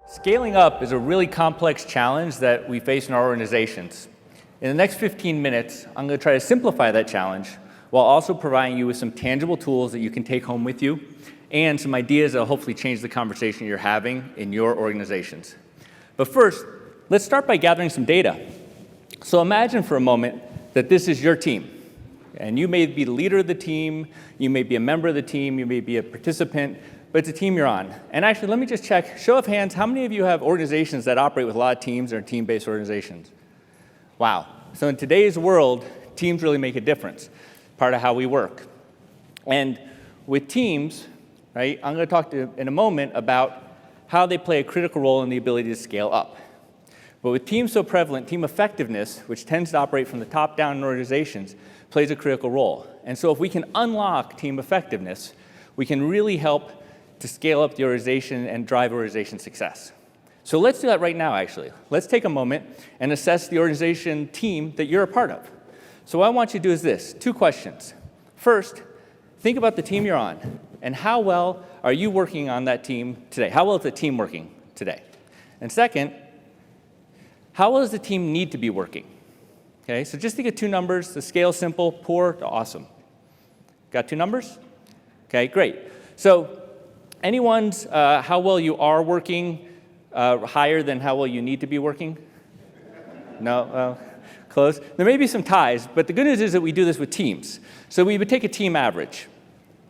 Scaling up is a really complex challenge that we face in our organizations. In the next 15 minutes, I'm going to try to simplify that challenge while also providing you with some tangible tools that you can take home with you and some ideas that will hopefully change the conversation you're having in your organizations. But first, let's start by gathering some data. So imagine for a moment that this is your team. And you may be the leader of the team, you may be a member of the team, you may be a participant, but it's a team you're on. And actually, let me just check, show of hands, how many of you have organizations that operate with a lot of teams or team-based organizations? Wow. So in today's world, teams really make a difference, part of how we work. And with teams, right, I'm going to talk in a moment about how they play a critical role in the ability to scale up. But with teams so prevalent, team effectiveness, which tends to operate from the top down in organizations, plays a critical role. And so if we can unlock team effectiveness, we can really help to scale up the organization and drive organization success. So let's do that right now, actually. Let's take a moment and assess the organization team that you're a part of. So what I want you to do is this, 2 questions. First, think about the team you're on, and how well are you working on that team today? How well is the team working today? And second, how well does the team need to be working? Okay, so just think of 2 numbers, the scale simple, poor to awesome. Got 2 numbers? Okay, great. So anyone's how well you are working higher than how well you need to be working? No? Close. There may be some ties, but the good news is that we do this with teams. So we would take a team average.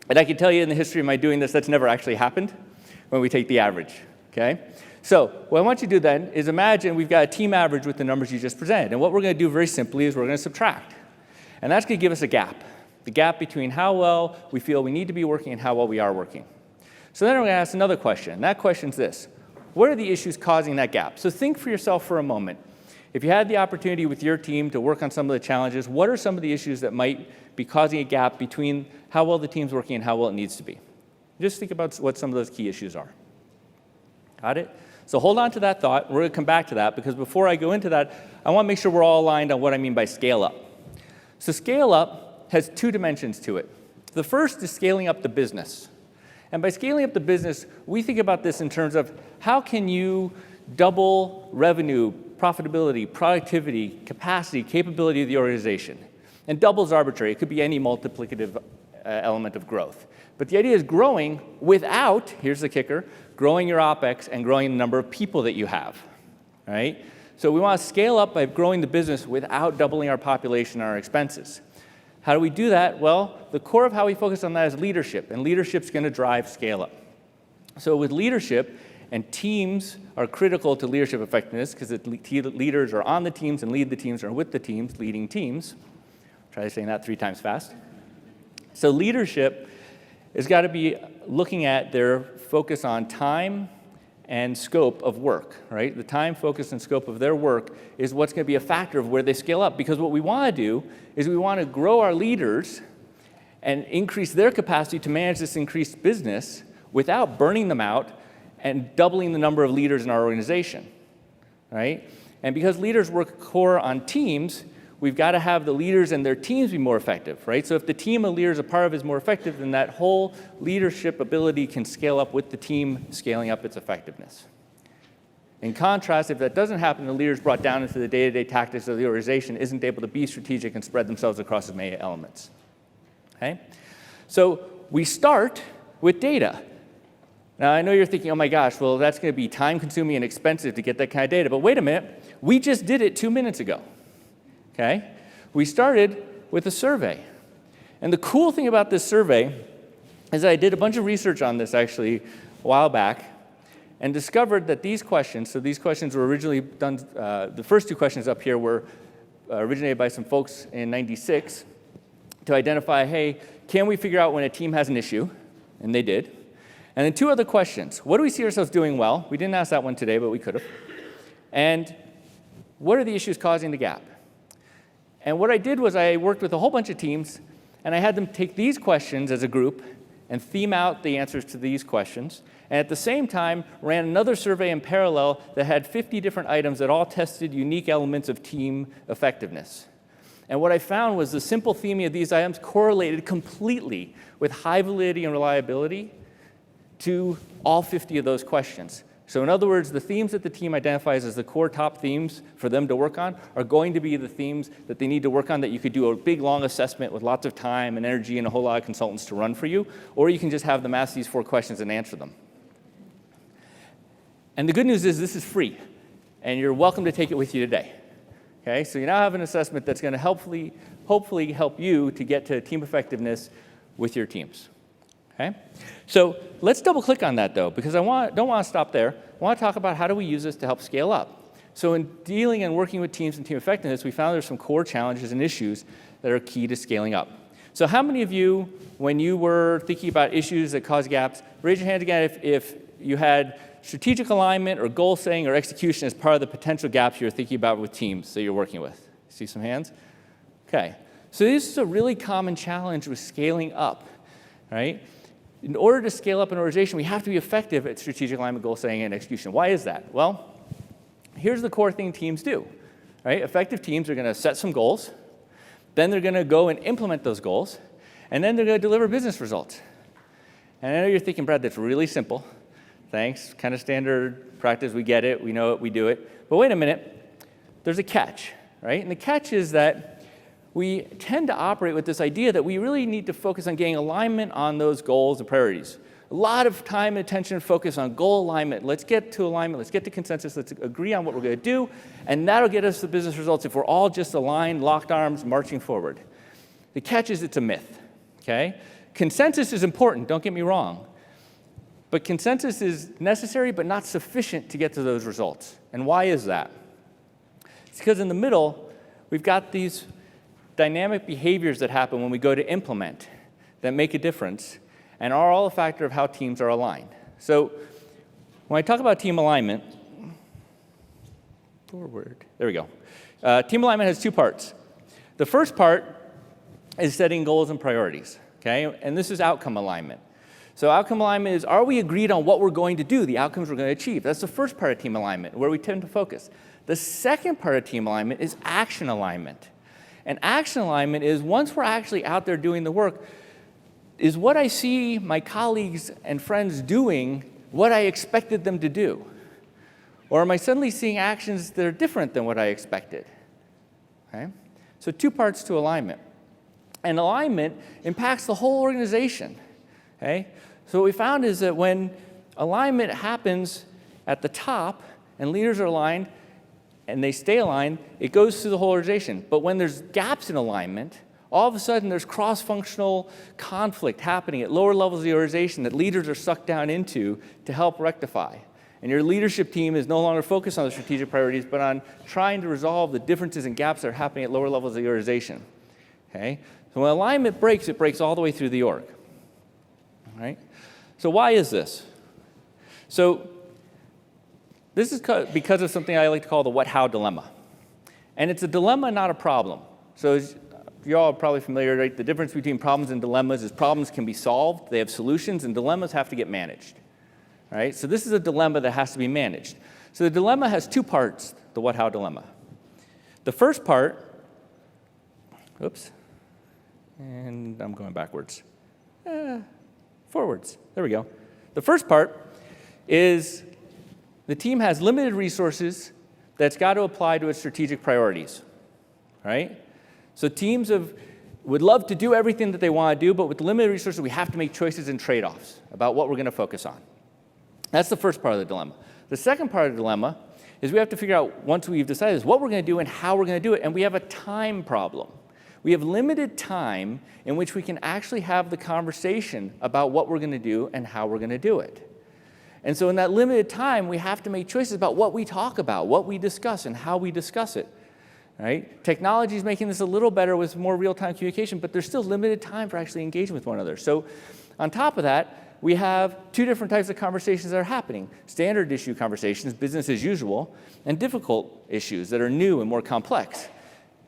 And I can tell you in the history of my doing this, that's never actually happened when we take the average. Okay? So what I want you to do then is imagine we've got a team average with the numbers you just presented. And what we're going to do very simply is we're going to subtract. And that's going to give us a gap. The gap between how well we feel we need to be working and how well we are working. So then we're going to ask another question. And that question's this. What are the issues causing that gap? So think for yourself for a moment. If you had the opportunity with your team to work on some of the challenges, what are some of the issues that might be causing a gap between how well the team's working and how well it needs to be? Just think about what some of those key issues are. Got it? So hold on to that thought. We're going to come back to that, because before I go into that, I want to make sure we're all aligned on what I mean by scale up. So scale up has 2 dimensions to it. The first is scaling up the business. And by scaling up the business, we think about this in terms of how can you double revenue, profitability, productivity, capacity, capability of the organization. And double is arbitrary. It could be any multiplicative element of growth. But the idea is growing without, here's the kicker, growing your OpEx and growing the number of people that you have, right? So we want to scale up by growing the business without doubling our population and our expenses. How do we do that? Well, the core of how we focus on that is leadership, and leadership's going to drive scale up. So with leadership, and teams are critical to leadership effectiveness because leaders are on the teams and lead the teams or with the teams, leading teams. Try saying that 3 times fast. So leadership has got to be looking at their focus on time and scope of work, right? The time, focus, and scope of their work is what's going to be a factor of where they scale up. Because what we want to do is we want to grow our leaders and increase their capacity to manage this increased business without burning them out and doubling the number of leaders in our organization, right? And because leaders work core on teams, we've got to have the leaders and their teams be more effective, right? So if the team of leaders a part of is more effective, then that whole leadership ability can scale up with the team scaling up its effectiveness. In contrast, if that doesn't happen, the leaders brought down into the day-to-day tactics of the organization isn't able to be strategic and spread themselves across as many elements, okay? So we start with data. Now, I know you're thinking, oh my gosh, well, that's going to be time-consuming and expensive to get that kind of data. But wait a minute, we just did it 2 minutes ago. Okay? We started with a survey. And the cool thing about this survey is I did a bunch of research on this actually a while back and discovered that these questions, so these questions were originally done, the first 2 questions up here were originated by some folks in '96 to identify, hey, can we figure out when a team has an issue? And they did. And then 2 other questions. What do we see ourselves doing well? We didn't ask that one today, but we could have. And what are the issues causing the gap? And what I did was I worked with a whole bunch of teams, and I had them take these questions as a group and theme out the answers to these questions. And at the same time, ran another survey in parallel that had 50 different items that all tested unique elements of team effectiveness. And what I found was the simple theming of these items correlated completely with high validity and reliability to all 50 of those questions. So in other words, the themes that the team identifies as the core top themes for them to work on are going to be the themes that they need to work on that you could do a big, long assessment with lots of time and energy and a whole lot of consultants to run for you, or you can just have them ask these 4 questions and answer them. And the good news is this is free, and you're welcome to take it with you today. Okay, so you now have an assessment that's going to hopefully help you to get to team effectiveness with your teams. Okay? So let's double click on that though, because don't want to stop there. I want to talk about how do we use this to help scale up. So in dealing and working with teams and team effectiveness, we found there's some core challenges and issues that are key to scaling up. So how many of you, when you were thinking about issues that cause gaps, raise your hand again if you had strategic alignment or goal setting or execution as part of the potential gaps you're thinking about with teams that you're working with. See some hands? Okay. So this is a really common challenge with scaling up, right? In order to scale up an organization, we have to be effective at strategic alignment, goal setting, and execution. Why is that? Well, here's the core thing teams do, right? Effective teams are going to set some goals, then they're going to go and implement those goals, and then they're going to deliver business results. And I know you're thinking, Brad, that's really simple. Thanks, kind of standard practice. We get it, we know it, we do it. But wait a minute, there's a catch, right? And the catch is that we tend to operate with this idea that we really need to focus on getting alignment on those goals and priorities. A lot of time and attention focus on goal alignment. Let's get to alignment. Let's get to consensus. Let's agree on what we're going to do. And that'll get us the business results if we're all just aligned, locked arms, marching forward. The catch is it's a myth, okay? Consensus is important, don't get me wrong. But consensus is necessary but not sufficient to get to those results. And why is that? It's because in the middle, we've got these dynamic behaviors that happen when we go to implement that make a difference and are all a factor of how teams are aligned. So when I talk about team alignment, there we go. Team alignment has 2 parts. The first part is setting goals and priorities, okay? And this is outcome alignment. So outcome alignment is, are we agreed on what we're going to do, the outcomes we're going to achieve? That's the first part of team alignment, where we tend to focus. The second part of team alignment is action alignment. And action alignment is once we're actually out there doing the work, is what I see my colleagues and friends doing what I expected them to do? Or am I suddenly seeing actions that are different than what I expected? Okay? So 2 parts to alignment. And alignment impacts the whole organization. Okay? So what we found is that when alignment happens at the top and leaders are aligned, and they stay aligned, it goes through the whole organization. But when there's gaps in alignment, all of a sudden there's cross-functional conflict happening at lower levels of the organization that leaders are sucked down into to help rectify. And your leadership team is no longer focused on the strategic priorities, but on trying to resolve the differences and gaps that are happening at lower levels of the organization. Okay? So when alignment breaks, it breaks all the way through the org. All right? So why is this? So this is because of something I like to call the what-how dilemma. And it's a dilemma, not a problem. So as you all are probably familiar, right? The difference between problems and dilemmas is problems can be solved, they have solutions, and dilemmas have to get managed. All right? So this is a dilemma that has to be managed. So the dilemma has 2 parts, the what-how dilemma. The first part, oops, and I'm going backwards. Forwards, there we go. The first part is the team has limited resources that's got to apply to its strategic priorities, right? So teams would love to do everything that they want to do, but with limited resources, we have to make choices and trade-offs about what we're going to focus on. That's the first part of the dilemma. The second part of the dilemma is we have to figure out, once we've decided, is what we're going to do and how we're going to do it, and we have a time problem. We have limited time in which we can actually have the conversation about what we're going to do and how we're going to do it. And so in that limited time, we have to make choices about what we talk about, what we discuss, and how we discuss it. Right? Technology is making this a little better with more real-time communication, but there's still limited time for actually engaging with one another. So on top of that, we have 2 different types of conversations that are happening. Standard issue conversations, business as usual, and difficult issues that are new and more complex.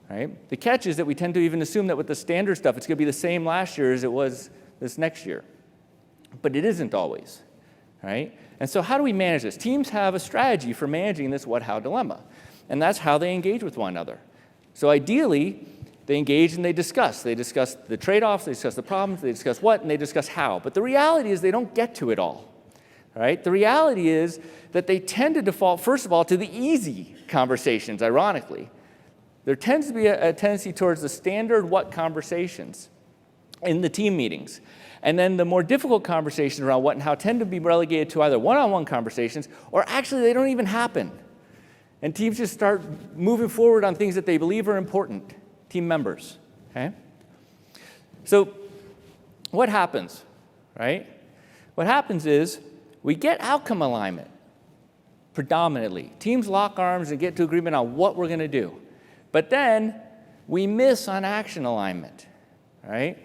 Right? The catch is that we tend to even assume that with the standard stuff, it's going to be the same last year as it was this next year. But it isn't always. Right? And so how do we manage this? Teams have a strategy for managing this what-how dilemma, and that's how they engage with one another. So ideally, they engage and they discuss. They discuss the trade-offs, they discuss the problems, they discuss what, and they discuss how. But the reality is they don't get to it all. right? The reality is that they tend to default, first of all, to the easy conversations, ironically. There tends to be a tendency towards the standard what conversations in the team meetings. And then the more difficult conversations around what and how tend to be relegated to either one-on-one conversations or actually they don't even happen. And teams just start moving forward on things that they believe are important, team members, okay? So what happens, right? What happens is we get outcome alignment predominantly. Teams lock arms and get to agreement on what we're going to do. But then we miss on action alignment, right?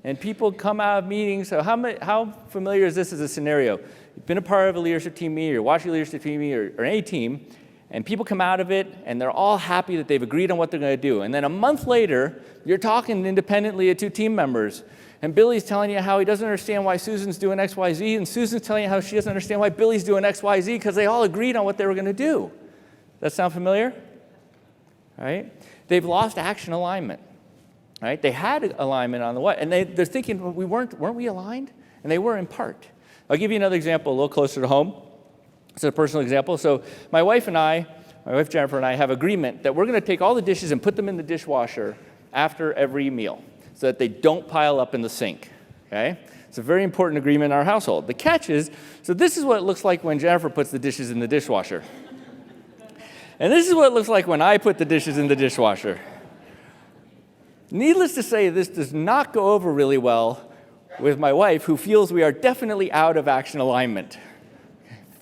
And people come out of meetings. So how familiar is this as a scenario? You've been a part of a leadership team meeting or watching a leadership team meeting or any team, and people come out of it and they're all happy that they've agreed on what they're going to do. And then a month later, you're talking independently to two team members, and Billy's telling you how he doesn't understand why Susan's doing X, Y, Z, and Susan's telling you how she doesn't understand why Billy's doing X, Y, Z because they all agreed on what they were going to do. That sound familiar? Right? They've lost action alignment. Right? They had alignment on the what, and they're thinking, well, weren't we aligned? And they were in part. I'll give you another example a little closer to home. It's a personal example. So my wife Jennifer and I have agreement that we're going to take all the dishes and put them in the dishwasher after every meal so that they don't pile up in the sink. Okay? It's a very important agreement in our household. The catch is, so this is what it looks like when Jennifer puts the dishes in the dishwasher. And this is what it looks like when I put the dishes in the dishwasher. Needless to say, this does not go over really well with my wife, who feels we are definitely out of action alignment.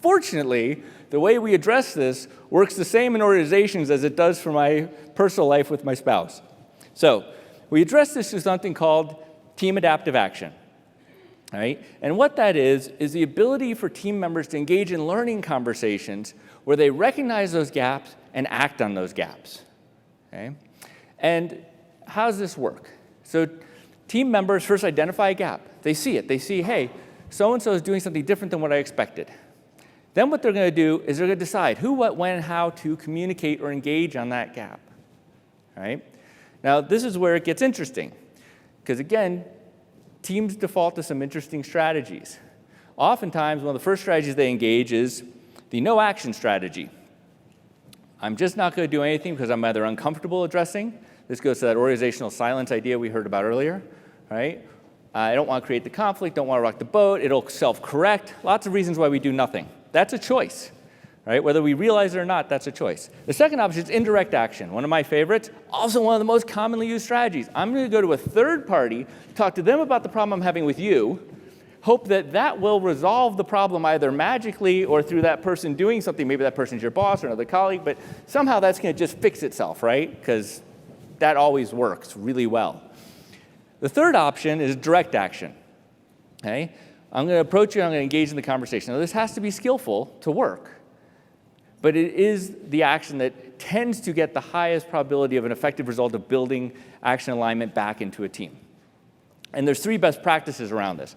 Fortunately, the way we address this works the same in organizations as it does for my personal life with my spouse. So we address this through something called team adaptive action. Right? And what that is the ability for team members to engage in learning conversations where they recognize those gaps and act on those gaps. Okay? And how does this work? So team members first identify a gap. They see it. They see, hey, so-and-so is doing something different than what I expected. Then what they're going to do is they're going to decide who, what, when, how to communicate or engage on that gap. Right? Now, this is where it gets interesting. Because again, teams default to some interesting strategies. Oftentimes, one of the first strategies they engage is the no action strategy. I'm just not going to do anything because I'm either uncomfortable addressing. This goes to that organizational silence idea we heard about earlier, right? I don't want to create the conflict, don't want to rock the boat, it'll self-correct. Lots of reasons why we do nothing. That's a choice, right? Whether we realize it or not, that's a choice. The second option is indirect action, one of my favorites, also one of the most commonly used strategies. I'm going to go to a third party, talk to them about the problem I'm having with you, hope that that will resolve the problem either magically or through that person doing something. Maybe that person's your boss or another colleague, but somehow that's going to just fix itself, right? Because that always works really well. The third option is direct action. Okay? I'm going to approach you, I'm going to engage in the conversation. Now, this has to be skillful to work, but it is the action that tends to get the highest probability of an effective result of building action alignment back into a team. And there's 3 best practices around this.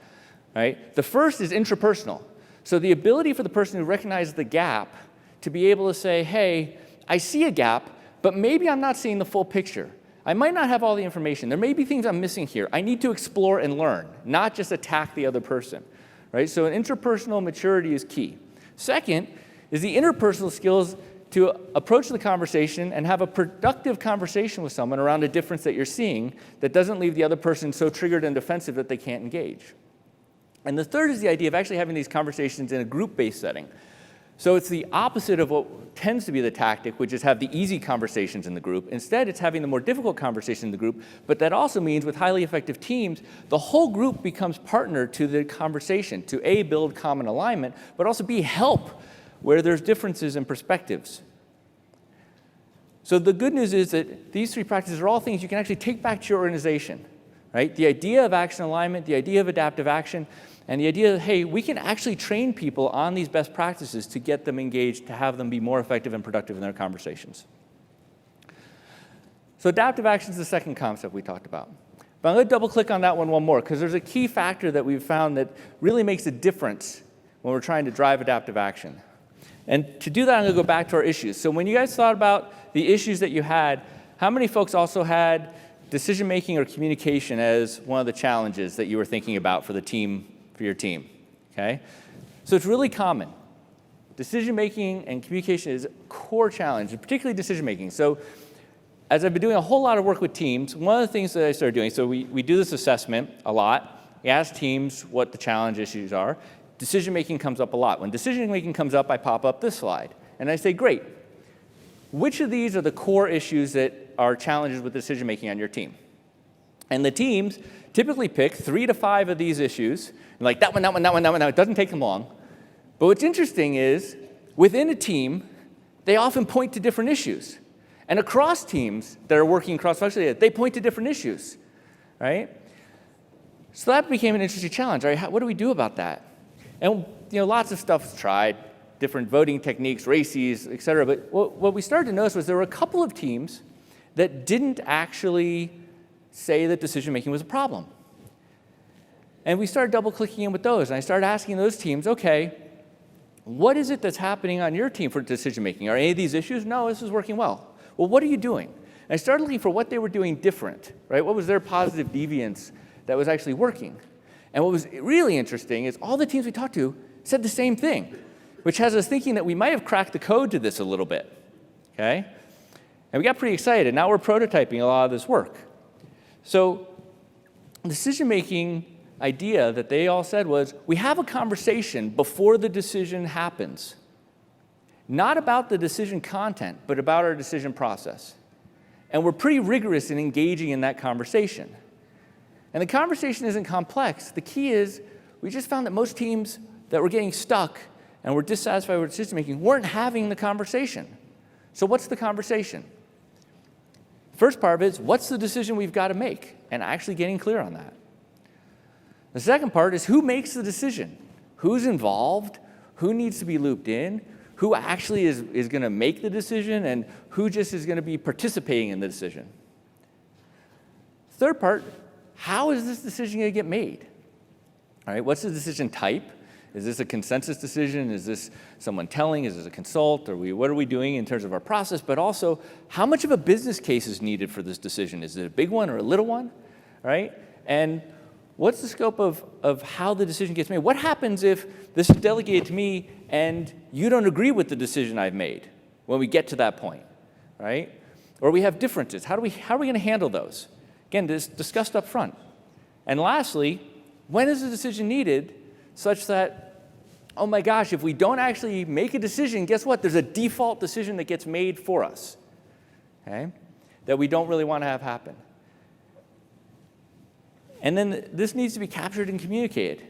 Right? The first is intrapersonal. So the ability for the person who recognizes the gap to be able to say, hey, I see a gap, but maybe I'm not seeing the full picture. I might not have all the information. There may be things I'm missing here. I need to explore and learn, not just attack the other person. Right? So an interpersonal maturity is key. Second is the interpersonal skills to approach the conversation and have a productive conversation with someone around a difference that you're seeing that doesn't leave the other person so triggered and defensive that they can't engage. And the third is the idea of actually having these conversations in a group-based setting. So it's the opposite of what tends to be the tactic, which is have the easy conversations in the group. Instead, it's having the more difficult conversation in the group, but that also means with highly effective teams, the whole group becomes partner to the conversation to A, build common alignment, but also B, help where there's differences in perspectives. So the good news is that these 3 practices are all things you can actually take back to your organization, right? The idea of action alignment, the idea of adaptive action, and the idea that, hey, we can actually train people on these best practices to get them engaged, to have them be more effective and productive in their conversations. So adaptive action is the second concept we talked about. But I'm going to double click on that one more, because there's a key factor that we've found that really makes a difference when we're trying to drive adaptive action. And to do that, I'm going to go back to our issues. So when you guys thought about the issues that you had, how many folks also had decision-making or communication as one of the challenges that you were thinking about for the team, for your team? Okay? So it's really common. Decision-making and communication is a core challenge, particularly decision-making. So as I've been doing a whole lot of work with teams, one of the things that I started doing, so we do this assessment a lot. We ask teams what the challenge issues are. Decision-making comes up a lot. When decision-making comes up, I pop up this slide. And I say, great, which of these are the core issues that are challenges with decision-making on your team? And the teams typically pick 3 to 5 of these issues, and like that one, that one, that one, that one. It doesn't take them long. But what's interesting is, within a team, they often point to different issues. And across teams that are working cross-functionally, they point to different issues, right? So that became an interesting challenge, right? What do we do about that? And lots of stuff was tried, different voting techniques, races, et cetera. But what we started to notice was there were a couple of teams that didn't actually say that decision-making was a problem. And we started double-clicking in with those. And I started asking those teams, okay, what is it that's happening on your team for decision-making? Are any of these issues? No, this is working well. Well, what are you doing? And I started looking for what they were doing different, right? What was their positive deviance that was actually working? And what was really interesting is all the teams we talked to said the same thing, which has us thinking that we might have cracked the code to this a little bit, okay? And we got pretty excited. Now we're prototyping a lot of this work. So the decision-making idea that they all said was, we have a conversation before the decision happens. Not about the decision content, but about our decision process. And we're pretty rigorous in engaging in that conversation. And the conversation isn't complex. The key is we just found that most teams that were getting stuck and were dissatisfied with decision-making weren't having the conversation. So what's the conversation? First part of it is, what's the decision we've got to make? And actually getting clear on that. The second part is, who makes the decision? Who's involved? Who needs to be looped in? Who actually is going to make the decision, and who just is going to be participating in the decision? Third part, how is this decision going to get made? All right, what's the decision type? Is this a consensus decision? Is this someone telling? Is this a consult? What are we doing in terms of our process? But also, how much of a business case is needed for this decision? Is it a big one or a little one? All right? And what's the scope of how the decision gets made? What happens if this is delegated to me and you don't agree with the decision I've made when we get to that point, right? Or we have differences. How are we going to handle those? Again, this discussed up front. And lastly, when is the decision needed such that, oh my gosh, if we don't actually make a decision, guess what? There's a default decision that gets made for us, okay, that we don't really want to have happen. And then this needs to be captured and communicated.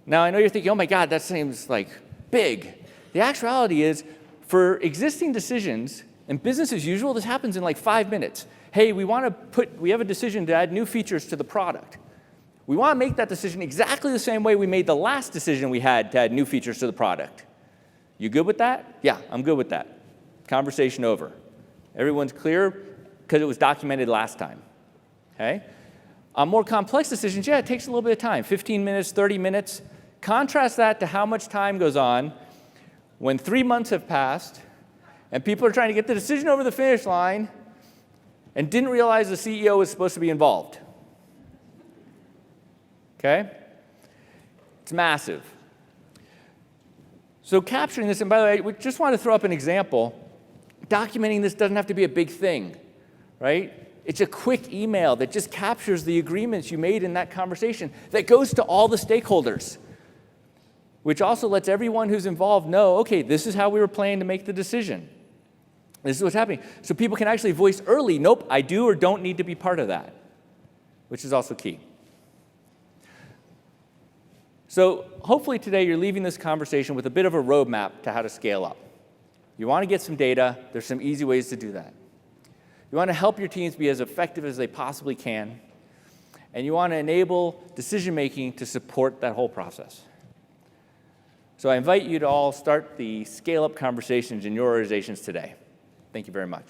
Now, I know you're thinking, oh my God, that seems like big. The actuality is, for existing decisions, and business as usual, this happens in like 5 minutes. Hey, we have a decision to add new features to the product. We want to make that decision exactly the same way we made the last decision we had to add new features to the product. You good with that? Yeah, I'm good with that. Conversation over. Everyone's clear because it was documented last time, okay? On more complex decisions, yeah, it takes a little bit of time, 15 minutes, 30 minutes. Contrast that to how much time goes on when 3 months have passed and people are trying to get the decision over the finish line and didn't realize the CEO was supposed to be involved. Okay? It's massive. So capturing this, and by the way, we just want to throw up an example. Documenting this doesn't have to be a big thing, right? It's a quick email that just captures the agreements you made in that conversation that goes to all the stakeholders, which also lets everyone who's involved know, okay, this is how we were planning to make the decision. This is what's happening. So people can actually voice early, nope, I do or don't need to be part of that, which is also key. So hopefully today you're leaving this conversation with a bit of a roadmap to how to scale up. You want to get some data, there's some easy ways to do that. You want to help your teams be as effective as they possibly can, and you want to enable decision-making to support that whole process. So I invite you to all start the scale-up conversations in your organizations today. Thank you very much.